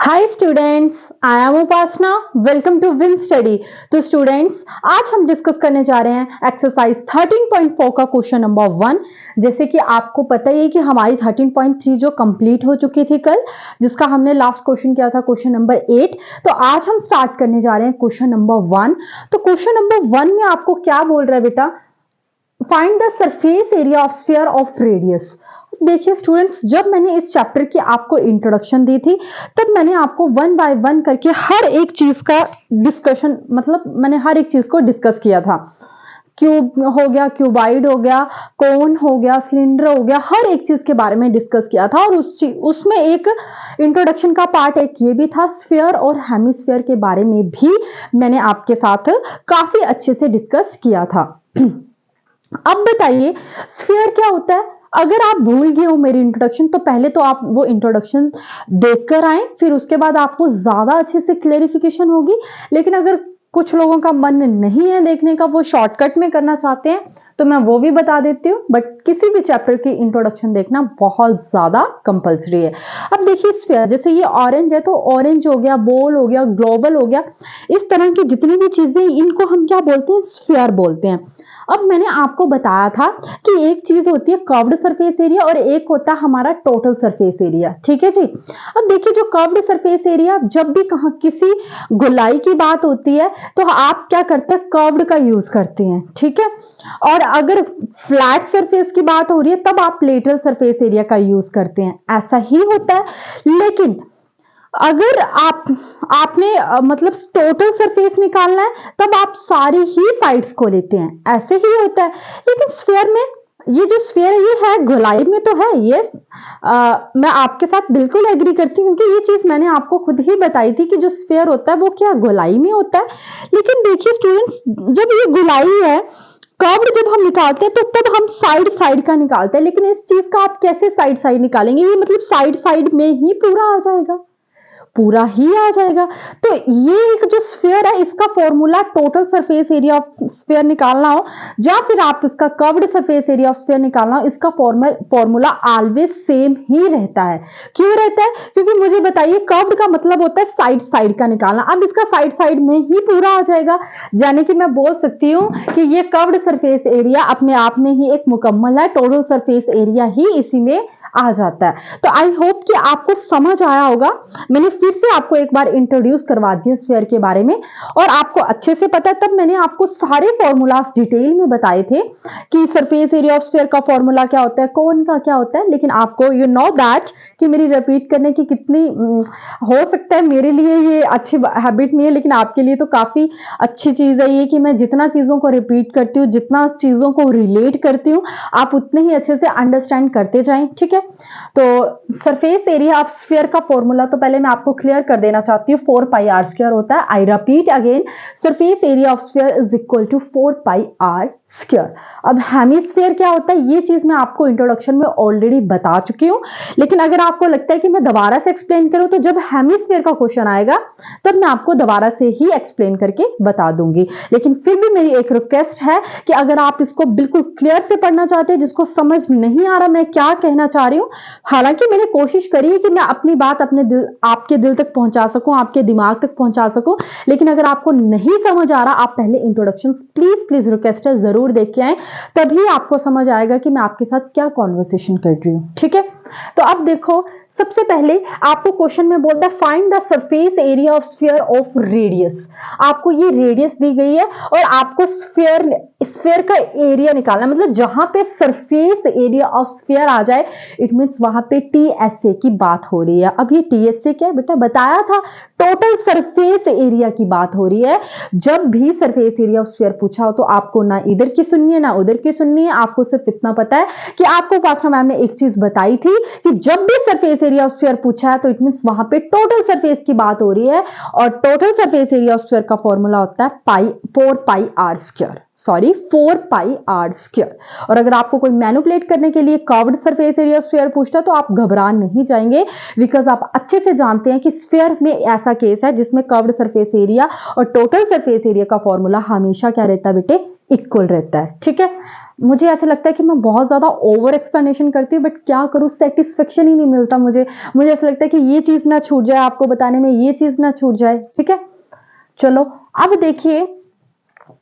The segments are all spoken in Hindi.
Hi students, I am Upasana. Welcome to win study. तो स्टूडेंट्स, आज हम डिस्कस करने जा रहे हैं एक्सरसाइज 13.4 का क्वेश्चन नंबर 1। जैसे कि आपको पता ही है कि हमारी 13.3 जो कंप्लीट हो चुकी थी कल, जिसका हमने लास्ट क्वेश्चन किया था क्वेश्चन नंबर 8। तो आज हम स्टार्ट करने जा रहे हैं क्वेश्चन नंबर 1। तो क्वेश्चन नंबर 1 में आपको क्या बोल रहा है बेटा? Find the surface area of sphere of radius. देखिए स्टूडेंट्स, जब मैंने इस चैप्टर की आपको इंट्रोडक्शन दी थी, तब मैंने आपको वन बाय वन करके हर एक चीज का डिस्कशन, मतलब मैंने हर एक चीज को डिस्कस किया था। क्यूब हो गया, क्यूबाइड हो गया, कोन हो गया, सिलेंडर हो गया, हर एक चीज के बारे में डिस्कस किया था। और उसमें एक इंट्रोडक्शन का पार्ट एक ये भी था, स्फीयर और हेमिस्फीयर के बारे में भी मैंने आपके साथ काफी अच्छे से डिस्कस किया था। अब बताइए स्फीयर क्या होता है? अगर आप भूल गए हो मेरी इंट्रोडक्शन, तो पहले तो आप वो इंट्रोडक्शन देखकर आए, फिर उसके बाद आपको ज्यादा अच्छे से क्लेरिफिकेशन होगी। लेकिन अगर कुछ लोगों का मन नहीं है देखने का, वो शॉर्टकट में करना चाहते हैं, तो मैं वो भी बता देती हूँ। बट किसी भी चैप्टर की इंट्रोडक्शन देखना बहुत ज्यादा कंपलसरी है। अब देखिए स्फीयर, जैसे ये ऑरेंज है तो ऑरेंज हो गया, बॉल हो गया, ग्लोबल हो गया, इस तरह की जितनी भी चीजें, इनको हम क्या बोलते हैं? स्फीयर बोलते हैं। अब मैंने आपको बताया था कि एक चीज होती है कर्व्ड सरफेस एरिया और एक होता है हमारा टोटल सरफेस एरिया। ठीक है जी। अब देखिए जो कर्व्ड सरफेस एरिया, जब भी कहां किसी गोलाई की बात होती है तो आप क्या करते हैं? कर्व्ड का यूज करते हैं। ठीक है। और अगर फ्लैट सरफेस की बात हो रही है तब आप लेटरल सरफेस एरिया का यूज करते हैं। ऐसा ही होता है। लेकिन अगर आपने मतलब टोटल सरफेस निकालना है, तब आप सारी ही साइड्स को लेते हैं। ऐसे ही होता है। लेकिन स्फीयर में, ये जो स्फीयर है ये है गोलाई में तो है। यस, मैं आपके साथ बिल्कुल एग्री करती हूँ, क्योंकि ये चीज मैंने आपको खुद ही बताई थी कि जो स्फीयर होता है वो क्या गोलाई में होता है। लेकिन देखिए स्टूडेंट्स, जब ये गोलाई है, कर्व जब हम निकालते हैं तो तब हम साइड साइड का निकालते हैं। लेकिन इस चीज का आप कैसे साइड साइड निकालेंगे? ये मतलब साइड साइड में ही पूरा आ जाएगा, पूरा ही आ जाएगा। तो ये एक जो स्फीयर है, इसका formula total surface area of sphere निकालना हो, या फिर आप इसका curved surface area of sphere निकालना हो, इसका फॉर्मूला ऑलवेज सेम ही रहता है। क्यों रहता है? क्योंकि मुझे बताइए, कर्व्ड का मतलब होता है साइड साइड का निकालना। अब इसका साइड साइड में ही पूरा आ जाएगा, यानी कि मैं बोल सकती हूँ कि ये कर्व्ड सरफेस एरिया अपने आप में ही एक मुकम्मल है। टोटल सरफेस एरिया ही इसी में आ जाता है। तो आई होप कि आपको समझ आया होगा। मैंने फिर से आपको एक बार इंट्रोड्यूस करवा दिया स्फीयर के बारे में, और आपको अच्छे से पता है। तब मैंने आपको सारे फॉर्मूलाज डिटेल में बताए थे कि सरफेस एरिया ऑफ स्फीयर का फॉर्मूला क्या होता है, कोन का क्या होता है। लेकिन आपको यू नो दैट कि मेरी रिपीट करने की कितनी हो सकता है मेरे लिए ये अच्छी हैबिट नहीं है, लेकिन आपके लिए तो काफी अच्छी चीज है ये कि मैं जितना चीजों को रिपीट करती हूँ, जितना चीजों को रिलेट करती हूँ, आप उतने ही अच्छे से अंडरस्टैंड करते जाएं। ठीक है। तो सरफेस एरिया ऑफ स्फीयर का फॉर्मूला तो पहले मैं आपको क्लियर कर देना चाहती हूँ, 4 पाई आर स्क्वायर होता है। I repeat again, surface area of sphere is equal to 4 pi are square. अब हेमिस्फीयर क्या होता है, ये चीज मैं आपको इंट्रोडक्शन में ऑलरेडी बता चुकी हूँ। लेकिन अगर आपको लगता है कि मैं दोबारा से एक्सप्लेन करूं, तो जब हेमिस्फीयर का क्वेश्चन आएगा तब मैं आपको दोबारा से ही एक्सप्लेन करके बता दूंगी। लेकिन फिर भी मेरी एक रिक्वेस्ट है कि अगर आप इसको बिल्कुल क्लियर से पढ़ना चाहते हैं, जिसको समझ नहीं आ रहा मैं क्या कहना चाह रही हूं, हालांकि मैंने कोशिश करी है कि मैं अपनी बात अपने दिल, आपके दिल तक पहुंचा सकूं, आपके दिमाग तक पहुंचा सकूं। लेकिन अगर आपको नहीं समझ आ रहा, आप पहले इंट्रोडक्शन प्लीज प्लीज रिक्वेस्ट है जरूर देख के आए, तभी आपको समझ आएगा कि मैं आपके साथ क्या कॉन्वर्सेशन कर रही हूं। ठीक है। तो अब देखो, सबसे पहले आपको क्वेश्चन में बोलता है find the surface area of sphere of radius. आपको ये रेडियस दी गई है और आपको स्फीयर का एरिया निकालना, मतलब जहां पे सरफेस एरिया ऑफ स्फीयर आ जाए, इट मींस वहां पे टीएसए की बात हो रही है। अब ये टीएसए क्या है बेटा? बताया था, टोटल सरफेस एरिया की बात हो रही है। जब भी सरफेस एरिया ऑफ स्फीयर पूछा हो तो आपको ना इधर की सुननी है ना उधर की सुननी है। आपको सिर्फ इतना पता है कि आपको उपासना मैम ने एक चीज बताई थी कि जब भी सरफेस एरिया ऑफ स्फीयर पूछा है तो इट मींस वहां पे टोटल सरफेस की बात हो रही है। और total surface area of sphere का फॉर्मूला होता है 4 pi are square, sorry 4 pi are square. और अगर आपको कोई मैनिपुलेट करने के लिए curved surface area of sphere पूछता है तो आप घबरा नहीं जाएंगे, बिकॉज आप अच्छे से जानते हैं कि स्फीयर में ऐसा केस है जिसमें कर्व्ड सरफेस एरिया और टोटल सरफेस एरिया का फॉर्मूला हमेशा क्या रहता है बेटे? इक्वल रहता है। ठीक है। मुझे ऐसा लगता है कि मैं बहुत ज़्यादा ओवर एक्सप्लेनेशन करती हूँ, बट क्या करूँ, सेटिस्फेक्शन ही नहीं मिलता मुझे ऐसा लगता है कि ये चीज़ ना छूट जाए, आपको बताने में ये चीज़ ना छूट जाए। ठीक है, चलो अब देखिए,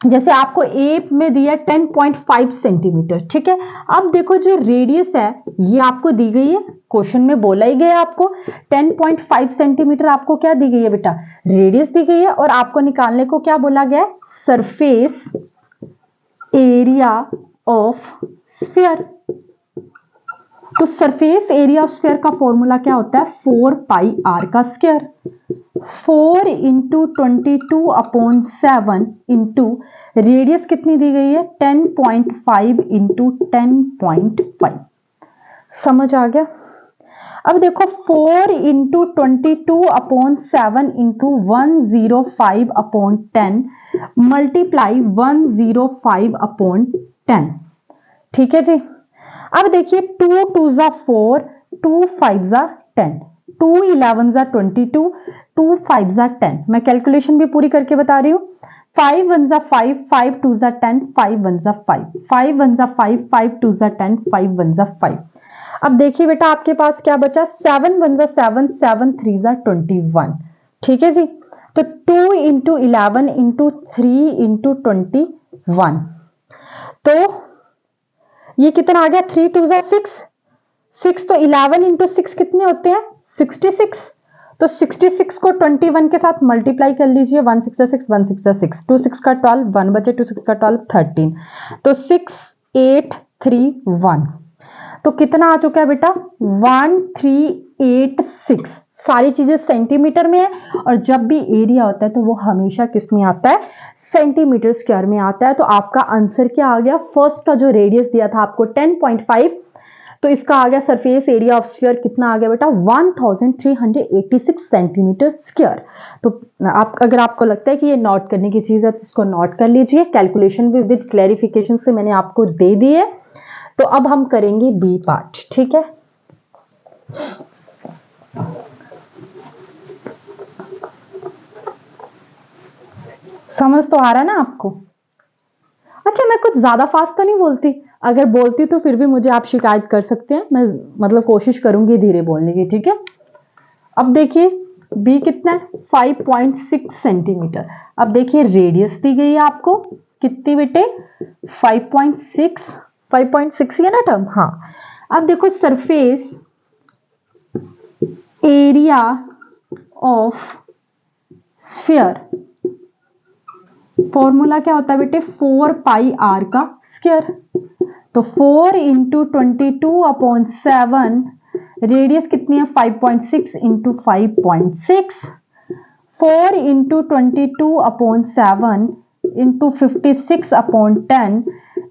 जैसे आपको ए में दिया 10.5 सेंटीमीटर। ठीक है, अब देखो जो रेडियस है ये आपको दी गई है, क्वेश्चन में बोला ही गया आपको 10.5 सेंटीमीटर आपको क्या दी गई है बेटा, रेडियस दी गई है, और आपको निकालने को क्या बोला गया है, सरफेस एरिया ऑफ स्फीयर। तो सरफेस एरिया ऑफ स्फीयर का फॉर्मूला क्या होता है, 4 पाई आर का स्क्वायर। 4 इंटू 22/7 इंटू रेडियस कितनी दी गई है, 10.5 इंटू 10.5। समझ आ गया। अब देखो 4 इंटू 22/7 इंटू 105/10 मल्टीप्लाई 105/10। ठीक है जी। अब देखिए 2 2 जा 4, 2 5 जा 10, 2 11 जा 22, 2 5 जा 10। मैं कैलकुलेशन भी पूरी करके बता रही हूँ। 5 1 जा 5, 5 2 जा 10, 5 1 जा 5, 5 1 जा 5, 5 2 जा 10, 5 1 जा 5। अब देखिए बेटा आपके पास क्या बचा, 7 1 जा 7, 7 3 जा 21। ठीक है जी। तो 2 इंटू 11 इंटू 3 इंटू 21, तो ये कितना आ गया, 3 2 जा 6, 6 तो 11 इंटू 6 कितने होते हैं, 66। तो 66 को 21 के साथ मल्टीप्लाई कर लीजिए, 1 6 जा 6, 1 6 जा 6, 2 6 का 12, 1 बचे, 2 6 का 12 13, तो 6 8 3 1। तो कितना आ चुका है बेटा, 1386। सारी चीजें सेंटीमीटर में है, और जब भी एरिया होता है तो वो हमेशा किस में आता है, सेंटीमीटर स्क्वायर में आता है। तो आपका आंसर क्या आ गया, फर्स्ट का जो रेडियस दिया था आपको 10.5, तो इसका आ गया सरफेस एरिया ऑफ स्फीयर कितना आ गया बेटा, 1386 सेंटीमीटर स्क्वायर। तो आप, अगर आपको लगता है कि ये नोट करने की चीज है तो इसको नोट कर लीजिए। कैलकुलेशन भी विद क्लैरिफिकेशन से मैंने आपको दे दी है। तो अब हम करेंगे बी पार्ट। ठीक है, समझ तो आ रहा है ना आपको। अच्छा, मैं कुछ ज्यादा फास्ट तो नहीं बोलती, अगर बोलती तो फिर भी मुझे आप शिकायत कर सकते हैं, मैं मतलब कोशिश करूंगी धीरे बोलने की। ठीक है, अब देखिए बी कितना है, 5.6 सेंटीमीटर। अब देखिए रेडियस दी गई है आपको कितनी बेटे, 5.6, 5.6 ही है ना टर्म, हाँ। अब देखो surface area of sphere, formula क्या होता है बेटे, 4 पाई आर का स्क्वायर। तो 4 इंटू 22/7, रेडियस कितनी है 5.6 इंटू 5.6, 4 इंटू 22/7 इंटू 56/10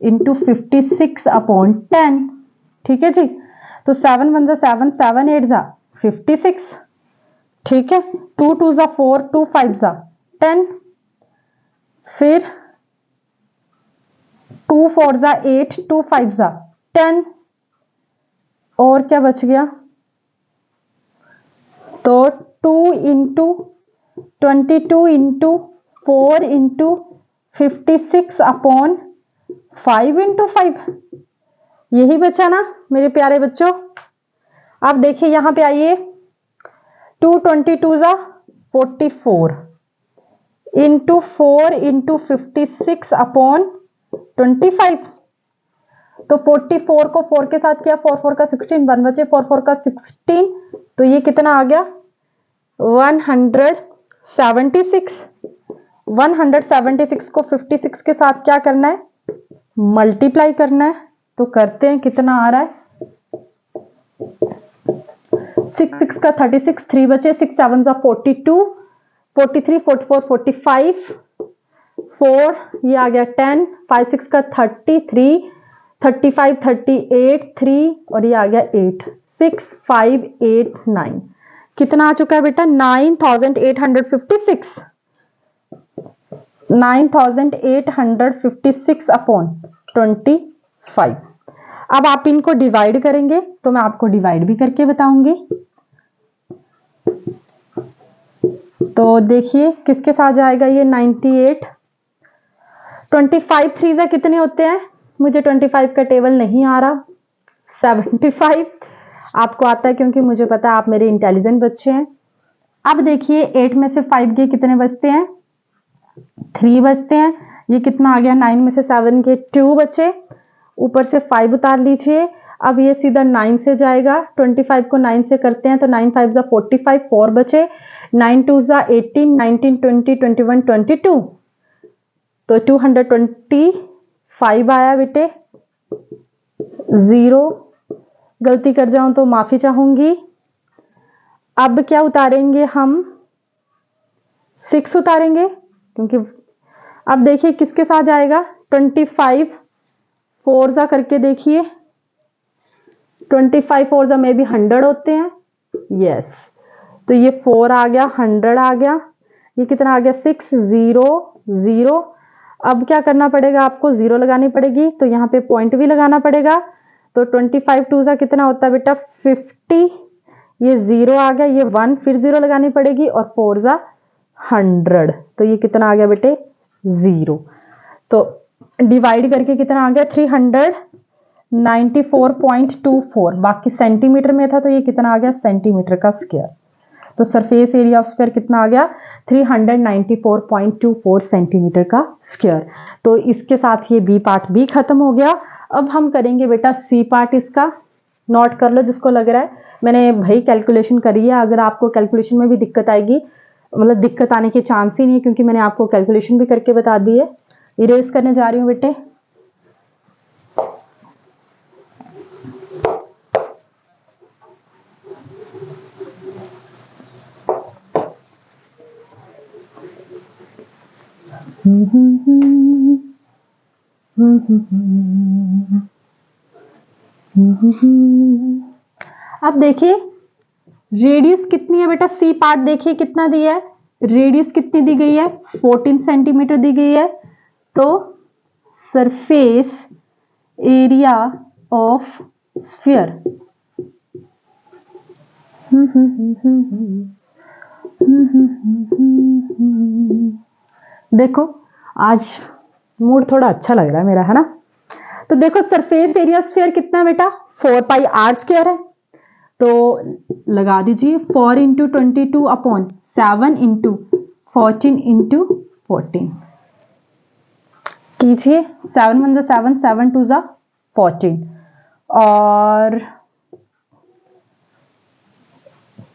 इंटू 56/10। ठीक है जी। तो 7 1 जा 7, 7 8 जा 56। ठीक है, 2 2 जा 4, 2 5 जा 10, फिर 2 4 जा 8, 2 5 जा 10, और क्या बच गया, तो 2 इंटू 22 इंटू 4 इंटू 56/5 इंटू 5, यही बचा ना मेरे प्यारे बच्चों। आप देखिए यहां पे आइए, 2 22 जा 44 इंटू 4 इंटू 56/25, तो 44 को 4 के साथ किया, 4 4 का 16, 1 बचे, 4 4 का 16, तो ये कितना आ गया 176। 176 को 56 के साथ क्या करना है, मल्टीप्लाई करना है। तो करते हैं, कितना आ रहा है, 6 6 का 36, 3 बचे, 6 7 जा 42, 43 44 45, 4 ये आ गया 10, 5 6 का 33, 35 38, 3 और ये आ गया 8, 6 5 8 9। कितना आ चुका है बेटा, 9856, 9856/25। अब आप इनको डिवाइड करेंगे तो मैं आपको डिवाइड भी करके बताऊंगी। तो देखिए किसके साथ जाएगा ये 98, 25 3 से कितने होते हैं मुझे 25 का टेबल नहीं आ रहा, 75 आपको आता है क्योंकि मुझे पता है आप मेरे इंटेलिजेंट बच्चे हैं। अब देखिए 8 में से 5 के कितने बचते हैं, 3 बचते हैं। ये कितना आ गया, 9 में से 7 के 2 बचे, ऊपर से 5 उतार लीजिए। अब ये सीधा 9 से जाएगा, 25 को 9 से करते हैं तो 9 5 जा 45, 4 बचे, 9 2 जा 18, 19 20 21 22, तो 225 आया बेटे। 0 गलती कर जाऊं तो माफी चाहूंगी। अब क्या उतारेंगे हम, 6 उतारेंगे क्योंकि अब देखिए किसके साथ जाएगा, 25 4 जा करके देखिए, 25 4 जा में भी 100 होते हैं, यस। तो ये 4 आ गया, 100 आ गया, ये कितना आ गया 6 0 0। अब क्या करना पड़ेगा आपको, 0 लगानी पड़ेगी, तो यहाँ पे पॉइंट भी लगाना पड़ेगा। तो 25 2 जा कितना होता है बेटा 50, ये 0 आ गया, ये 1, फिर 0 लगानी पड़ेगी और 4 जा 100, तो ये कितना आ गया बेटे 0। तो डिवाइड करके कितना आ गया 394.24, बाकी सेंटीमीटर में था तो ये कितना आ गया सेंटीमीटर का स्क्वायर। तो सरफेस एरिया ऑफ स्क्वायर कितना आ गया 394.24 सेंटीमीटर का स्क्वायर। तो इसके साथ ये बी पार्ट भी खत्म हो गया। अब हम करेंगे बेटा सी पार्ट, इसका नोट कर लो जिसको लग रहा है। मैंने भाई कैलकुलेशन करी है, अगर आपको कैलकुलेशन में भी दिक्कत आएगी, मतलब दिक्कत आने के चांस ही नहीं है क्योंकि मैंने आपको कैलकुलेशन भी करके बता दी है। इरेज करने जा रही हूँ बेटे। अब देखिए रेडियस कितनी है बेटा, सी पार्ट देखिए कितना दिया है, रेडियस कितनी दी गई है 14 सेंटीमीटर दी गई है। तो सरफेस एरिया ऑफ स्फीयर देखो आज मूड थोड़ा अच्छा लग रहा है मेरा, है ना। तो देखो सरफेस एरिया स्फीयर कितना बेटा 4 पाई आर स्क्वायर है, तो लगा दीजिए 4 इंटू 22 अपॉन 7 इंटू 14 इंटू 14 कीजिए, 7 1 जा 7, 7 2 जा 14, और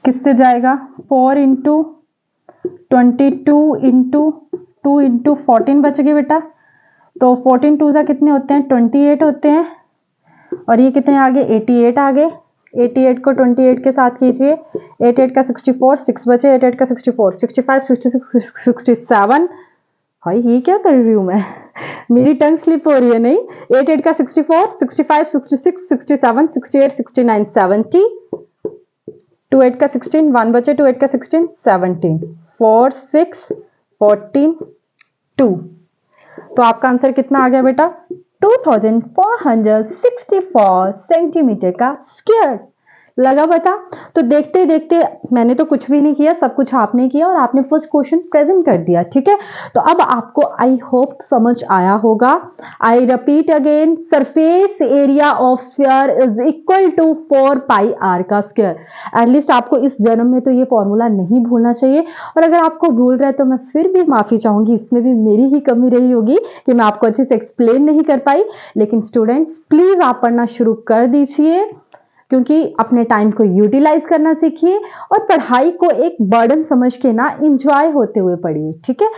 किससे जाएगा 4 इंटू 22 इंटू 2 इंटू 14 बच गए बेटा। तो 14 2 जा कितने होते हैं 28 होते हैं, और ये कितने आ गए 88 आ गए। 88 को 28 के साथ कीजिए, 88 का 64, 6 बचे, 88 का 64, 65 66 67। भाई ये क्या कर रही हूं मैं मेरी टंग स्लिप हो रही है। नहीं, 88 का 64, 65 66 67 68 69 70, 28 का 16, 1 बचे, 28 का 16 17, 4 6 14 2। तो आपका आंसर कितना आ गया बेटा 2464 सेंटीमीटर का स्क्वायर। लगा पता। तो देखते देखते मैंने तो कुछ भी नहीं किया, सब कुछ आपने किया और आपने फर्स्ट क्वेश्चन प्रेजेंट कर दिया, ठीक है। तो अब आपको आई होप समझ आया होगा। I repeat again, surface area of sphere is equal to 4 pi R का स्क्वायर। एटलीस्ट आपको इस जन्म में तो ये फॉर्मूला नहीं भूलना चाहिए, और अगर आपको भूल रहा है तो मैं फिर भी माफी चाहूंगी, इसमें भी मेरी ही कमी रही होगी कि मैं आपको अच्छे से एक्सप्लेन नहीं कर पाई। लेकिन स्टूडेंट्स प्लीज आप पढ़ना शुरू कर दीजिए, क्योंकि अपने टाइम को यूटिलाइज करना सीखिए और पढ़ाई को एक बर्डन समझ के ना एंजॉय होते हुए पढ़िए, ठीक है।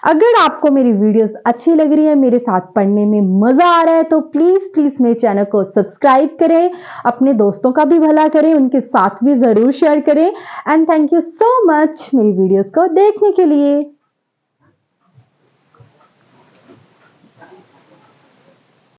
अगर आपको मेरी वीडियोस अच्छी लग रही है, मेरे साथ पढ़ने में मजा आ रहा है, तो प्लीज प्लीज मेरे चैनल को सब्सक्राइब करें, अपने दोस्तों का भी भला करें, उनके साथ भी जरूर शेयर करें। And thank you so much मेरी वीडियोस को देखने के लिए।